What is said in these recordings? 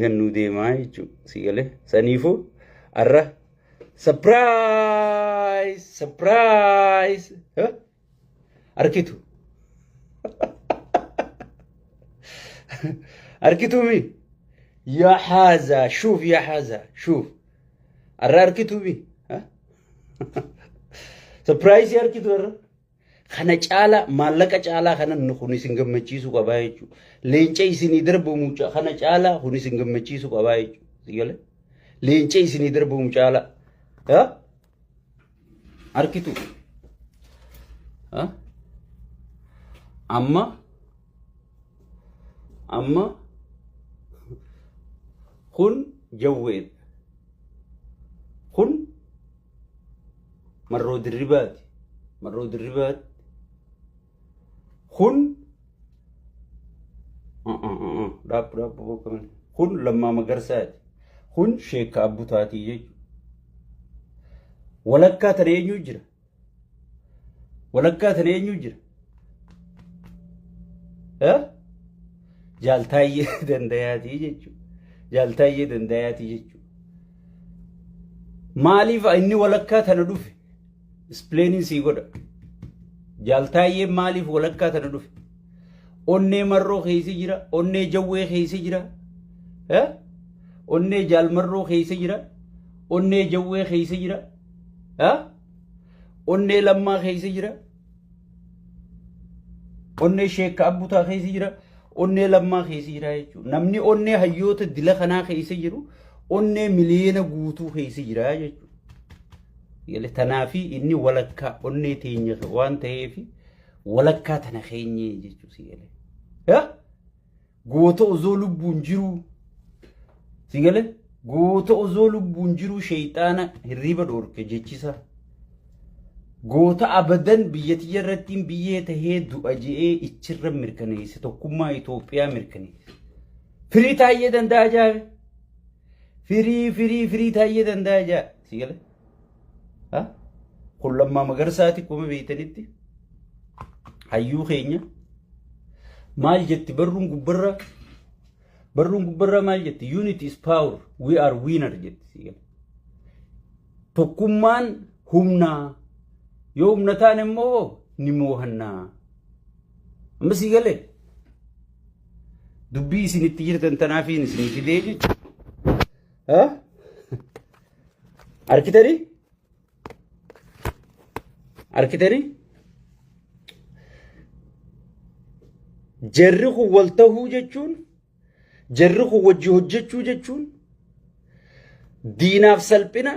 kan nu deemaa jechuudha. Si galee saniifuu arra surprise arkitu arkitu mi يا حازة شوف يا حازة شوف الراركتو بي ها سبرايز ياركتو الر خنا جالا مالك جالا خنا نخوني سنجم مچيسو قبايجو لينچي سيني دربو موچا خنا جالا خوني سنجم مچيسو قبايجو سيغله لينچي سيني دربو موچالا ها اركتو ها اما خن جويد خن مرود الربات خن راب كمان خن لما مقرسات خن شيك أبو تاتي يجو ولكا ترين يجرى ها جالتاي دندياتي يجو جالتاي دندياتي يجو maaliif inni walakkaa tana dhufe explaining si godha jaaltaayee maaliif walakkaa tana dhufe onnee marroo keessa jira onnee jawwee keessa jira onnee jaalmarroo keessa jira onnee jawwee keessa jira onnee lammaa keessa jira onnee sheekka abbutaa keessa jira onnee lammaa keessa jira jechuudha namni onnee hayyoota dila kanaa keessa jiru onnee miliyoona guutuu keessa jira jechuudha. Yale tanaafi inni walakkaa onnee teenya waan ta'eef walakkaa tana keenye jechuudha yale. Goota osoo lubbuun jiru sigale goota osoo lubbuun jiru shayxaana hirriba dhoorke jechisa. Goota abadan biyyattii irratti biyyee tahee du'a je'ee ichirra mirkaneesse tokkummaa Itoophiyaa mirkaneesse. Firii taayee danda'a jaabe. firii taayee danda'a jaa si gale kun lammaa magarsaati kuma beeytanitti hayyuu keenya maal jetti barruun gubbarraa maal jetti unity is power we are winner jetti si gale tokkummaan humnaa yoo humna taane immoo ni moohannaa amma si gale dubbii isinitti jirtan tanaafiin isinii fidee jechuudha. arkitari jarri kun wal tahuu jechuun jarri kun wajji hojjechuu jechuun diinaaf salphina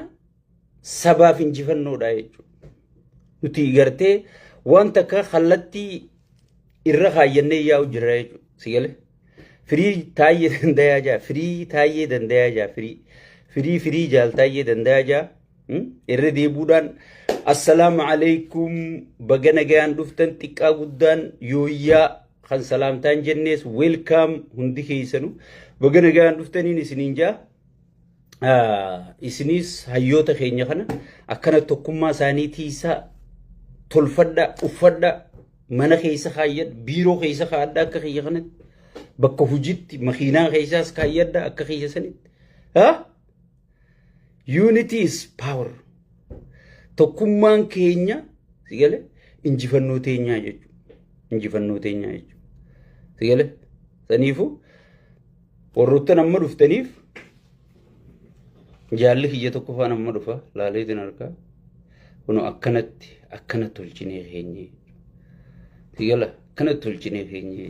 sabaaf injifannoodha jechuudha nuti gartee wanta akka kallattii irra kaayyannee yaa'u jirra jechuudha si galee firii taayee dandayaa jaa firii taayee dandayaa jaa firii jaal taayee dandayaa jaa irra deebuudhaan assalaamu alaykum baga nagayaan dhuftan xiqqaa guddaan yooyyaa kan salaamtaan jennees welcome hundi keessanu baga nagayaan dhuftaniin isiniin jaa isinis hayyoota keenya kana akkana tokkummaa isaaniitii isaa tolfadha uffadha mana keessa kaayyadha biiroo keessa kaadha akka kiyya kanatti bakka hojiitti makiinaa keessaas kaayyadha akka kiyya sanitti unity is power tokkummaan keenya sigale injifannoo teenyaa jechuudha sigale saniifu warroota nama dhuftaniif jaalli kiyya tokko faan amma dhufa laaleetiin argaa kuno akkanatti tolchinee keenya sigala akkanatti tolchinee keenya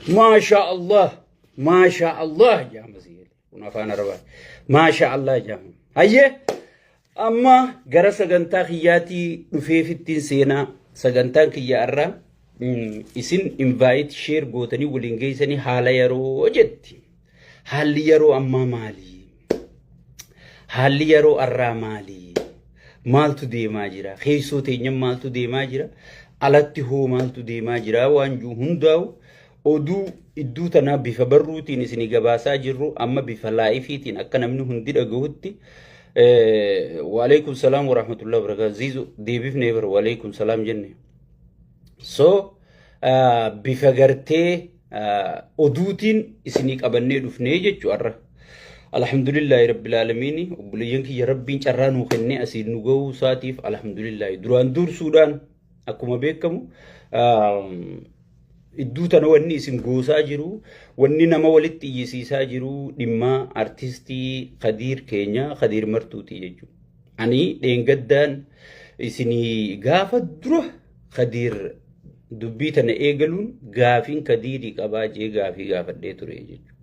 ما شاء الله جام زيل ونفعنا ربع ما شاء الله جام هيه أما جرى سجنتا خياتي نفيف التنسينا سجنتا كيا أرى إسن invite share قوتني ولينجيسني حالا يرو جدي حالي يرو أما مالي يرو أرى مالي مالتو دي ماجرا خيسو تينيم مالتو دي ماجرا alatti hoo maaltu deemaa jira waan juu hundaa'u oduu idduu tanaa bifa barruutiin isinii gabaasaa jirru amma bifa laa'ifiitiin akka namni hundi dhagahutti waalaikum salaam wa rahmatullahi wa barakatuh ziizu deebifnee bara waalaikum salaam jenne so bifa gartee oduutiin isinii qabannee dhufnee jechuu arra الحمد لله رب العالمين وبلينك يا ربي جران وخني أسير نجو ساتيف الحمد لله دران دور سودان أكو ما بيكمو iddoo wanni isin goosaa jiru wanni nama walitti iyyisiisaa jiru dhimma artistii Khadiir keenya Khadiir Martuuti jechuudha. Ani dheengaddaan isinii gaafa dura Khadiir dubbii tana eegaluun gaafiin Khadiirii qabaa jee gaafii gaafadhee ture jechuudha.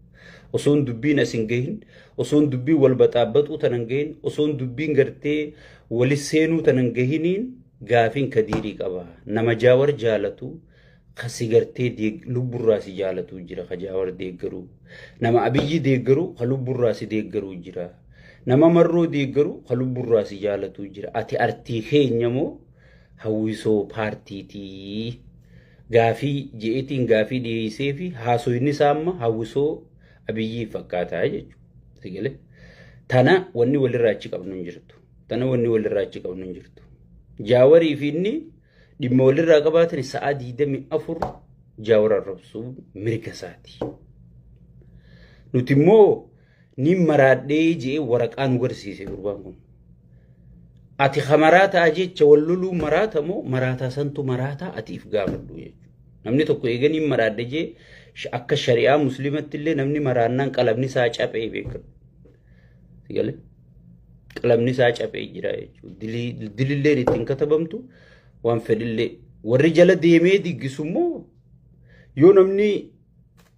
Osoon dubbiin asin gahin, osoon dubbii wal baxaabaxuu tanan gahin, osoon dubbiin gartee walis seenuu tanan gahiniin gaafiin Khadiirii qabaa. Nama jaawar jaalatu خسيرتي لبراسي جالتو جرا خجاور ديغرو نما أبيجي ديغرو خلبراسي ديغرو جرا نما مرو ديغرو خلبراسي جالتو جرا أتي أرتيخي نمو هويسو بارتي تي غافي جيتين غافي دي سيفي هاسو نسامة هويسو أبيجي فكاتا جيجو سيجلي تانا وني ولي راجي قبل نجرتو تانا وني ولي راجي قبل نجرتو جاوري فيني دمول الرقبات السعادي دمي أفر جاور الربسو مركزاتي نتمو نيم مراد دي جي ورقان ورسيسي قربانكم أتي خمرات أجي تولولو مراتا مو مراتا سنتو مراتا أتي إفقامدو يجو نمني توقو إيغا نيم مراد دي جي أكا شريعة مسلمة اللي نمني مرانان قلبني ساچا بأي بيكر سيقالي قلبني ساچا بأي جرا يجو دلي اللي ريتين كتبمتو وان فدلي والرجال ديمي دي قسمو يو نمني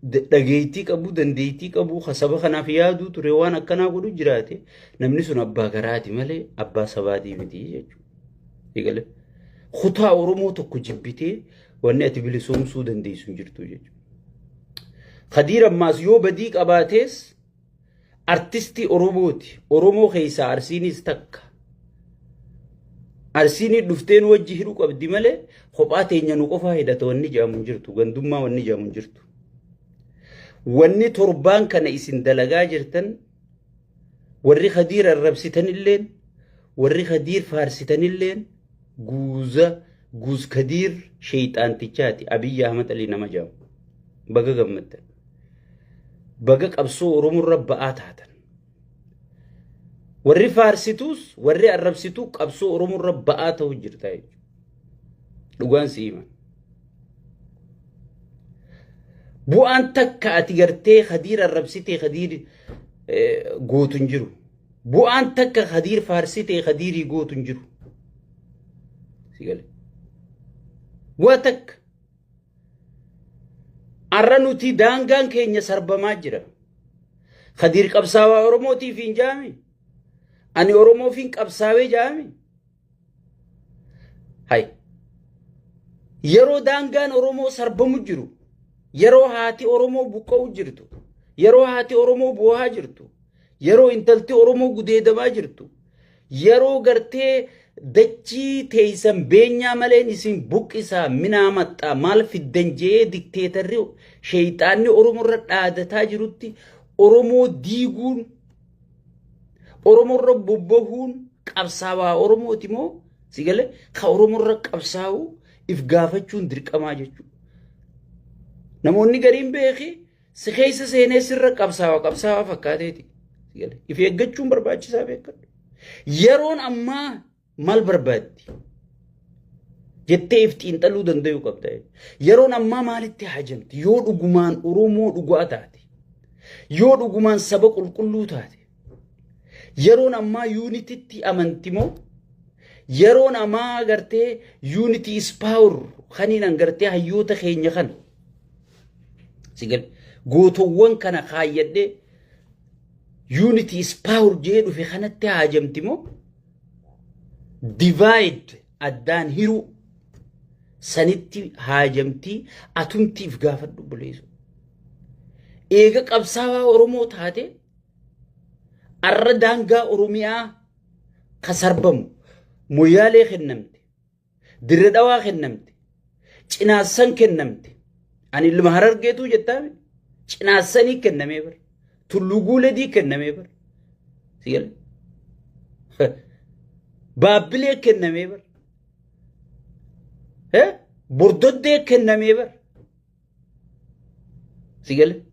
دقيتي قبو دنديتي قبو خسابة خنافيادو تريوان اكنا قدو جراتي نمني سن أبا غراتي مالي أبا سبادي مدي يجو يقال خطا أورمو تكو جبتي واني اتبلي سومسو دندي سنجرتو يجو خدير أماس يو بديك أباتيس ارتستي أورموتي أورمو خيسا أرسيني استك أرسيني دفتين وجه هروك أبدي ماله خباتي ينو قفا هيدا تواني جامون جرتو غندوما واني جامون جرتو واني تربان كان اسن دلقا جرتن وري خدير الربستن اللين وري خدير فارستن اللين جوز خدير شيطان تيجاتي أبي أحمد علي نما جام بقى قمتن بقى أبسو رمو الربعات هاتن وري فارسيتوس وري الربسيتو قبسو أرمو الربعاته وجرتاي لغوان سيما بو أنتك كأتيرتي خدير الربسيتي خدير قوتن جرو بو أنتك خدير فارسيتي خديري قوتن جرو سيقالي واتك أرنوتي دانغان كينيا سربا ماجرا خدير قبساوا أرموتي فين جامي أني أورومو فين قبساوي جامي هاي يرو دانغان أورومو سربمو جرو يرو هاتي أورومو بوكو جرتو يرو هاتي أورومو بوها جرتو يرو انتلتي أورومو قديدما جرتو يرو غرتي دچي تيسن بينيا ملين اسم بوك إسا منامتا مال في الدنجي ديكتاتريو شيطاني أورومو رد آدتا جروتي أورومو ديغون أورومو رب بوهون قبساوا أورومو تيمو سيقالي خا أورومو رب قبساو إفقافتشون درك أماجتشو نموني قريم بيخي سخيس سيني سر قبساوا فكاتيتي سيقالي إفيقاتشون برباچي سابقات يرون أما مال بربادي جتة إفتين تلو دنديو قبتاي يرون أما مالتي حاجمت يود أقمان أورومو أقواتاتي يود أقمان سبق الكلو تاتي يرون أما يونيتي أمانتيمو يرون أما غرتي يونيتي سباور خانين غرتي هيوتا خينيا خان سيقل قوتوان كان خايد يونيتي سباور جيدو في خانتي هاجمتيمو ديفايد أدان هيرو سنتي هاجمتي أتمتي فقافت بليزو إيغا قبساوا أورومو تاتي الردانغا أوروميا خسربم مويالي خنمت دردوا خنمت چناسن خنمت أني المهرر جيتو جتامي چناسني خنمي بر تلوغول دي خنمي بر سيال بابلي خنمي بر بردود دي خنمي بر سيال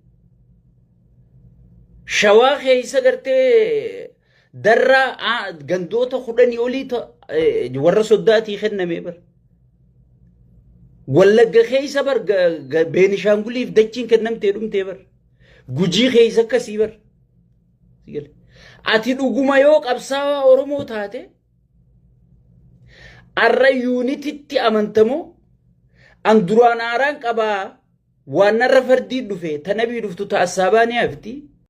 shawaa keessa gartee darraa gandoota 10 olii warra soddaatii kenname bar wallagga keessa bar beenishaanguliif dachiin kennamtee dhumtee bar gujii keessa akkasii bar ati dhuguma yoo qabsaawaa oromoo taate arra yuunititti amantamoo an duraan aaraan qabaa waan narra fardii dhufe tanabii dhuftu ta'assaabaanii hafti